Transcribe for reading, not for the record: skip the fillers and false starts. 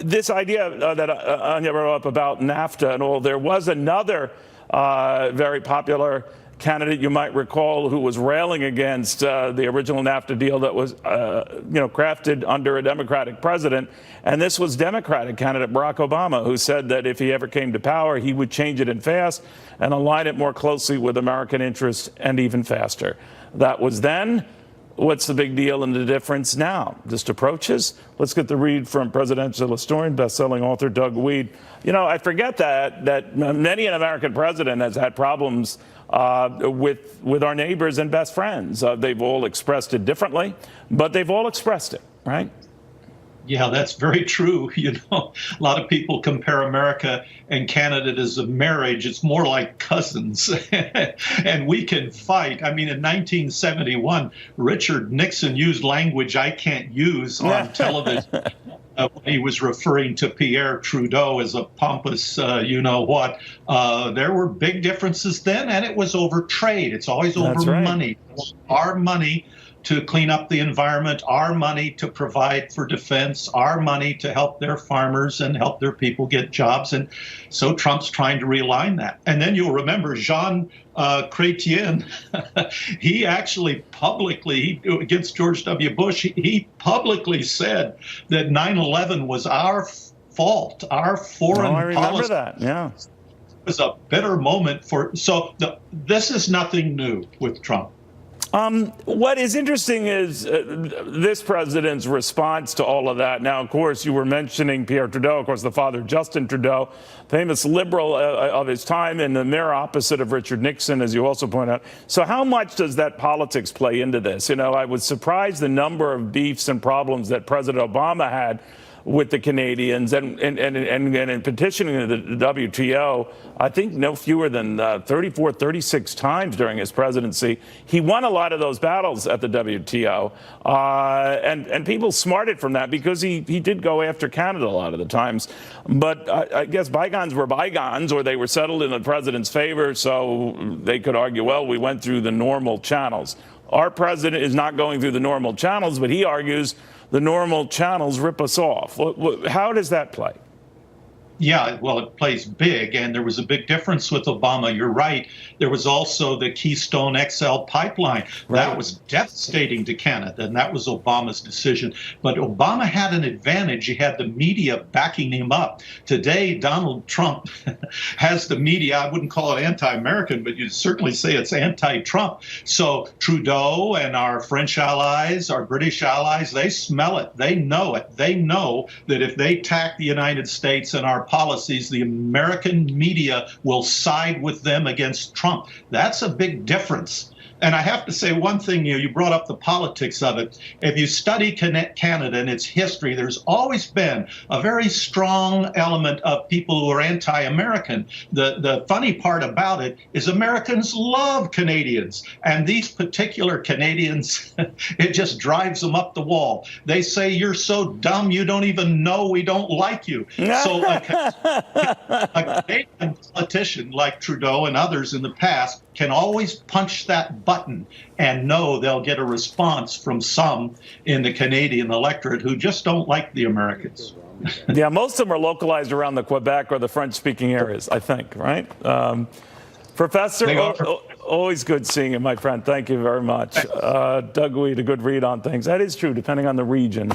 this idea that Anya brought up about NAFTA and all, there was another very popular candidate, you might recall, who was railing against the original NAFTA deal that was, crafted under a Democratic president. And this was Democratic candidate Barack Obama, who said that if he ever came to power, he would change it in fast and align it more closely with American interests and even faster. That was then. What's the big deal and the difference now? Just approaches? Let's get the read from presidential historian, best-selling author Doug Wead. I forget that many an American president has had problems with our neighbors and best friends. They've all expressed it differently, but they've all expressed it, right? Yeah, that's very true. A lot of people compare America and Canada as a marriage. It's more like cousins. And we can fight. I mean, in 1971, Richard Nixon used language I can't use on television. When he was referring to Pierre Trudeau as a pompous you-know-what. There were big differences then, and it was over trade. It's always over money. Our money to clean up the environment, our money to provide for defense, our money to help their farmers and help their people get jobs. And so Trump's trying to realign that. And then you'll remember Jean Creitein, he actually publicly, against George W. Bush, he publicly said that 9/11 was our fault, our foreign policy. I remember that, yeah. It was a bitter moment this is nothing new with Trump. What is interesting is this president's response to all of that. Now, of course, you were mentioning Pierre Trudeau, of course, the father, Justin Trudeau, famous liberal of his time and the mirror opposite of Richard Nixon, as you also point out. So how much does that politics play into this? I was surprised the number of beefs and problems that President Obama had with the Canadians and in petitioning the WTO, I think no fewer than 34, 36 times during his presidency. He won a lot of those battles at the WTO, and people smarted from that because he did go after Canada a lot of the times. But I guess bygones were bygones, or they were settled in the president's favor, so they could argue, well, we went through the normal channels. Our president is not going through the normal channels, but he argues the normal channels rip us off. How does that play? Yeah, well, it plays big, and there was a big difference with Obama. You're right. There was also the Keystone XL pipeline. Right. That was devastating to Canada, and that was Obama's decision. But Obama had an advantage. He had the media backing him up. Today, Donald Trump has the media. I wouldn't call it anti-American, but you'd certainly say it's anti-Trump. So Trudeau and our French allies, our British allies, they smell it. They know it. They know that if they attack the United States and our policies, the American media will side with them against Trump. That's a big difference. And I have to say one thing, you brought up the politics of it. If you study Canada and its history, there's always been a very strong element of people who are anti-American. The funny part about it is Americans love Canadians. And these particular Canadians, it just drives them up the wall. They say, you're so dumb, you don't even know we don't like you. So a Canadian politician like Trudeau and others in the past can always punch that button and know they'll get a response from some in the Canadian electorate who just don't like the Americans. Yeah, most of them are localized around the Quebec or the French-speaking areas, I think, right? Professor, always good seeing you, my friend. Thank you very much. Doug Wead, a good read on things. That is true, depending on the region.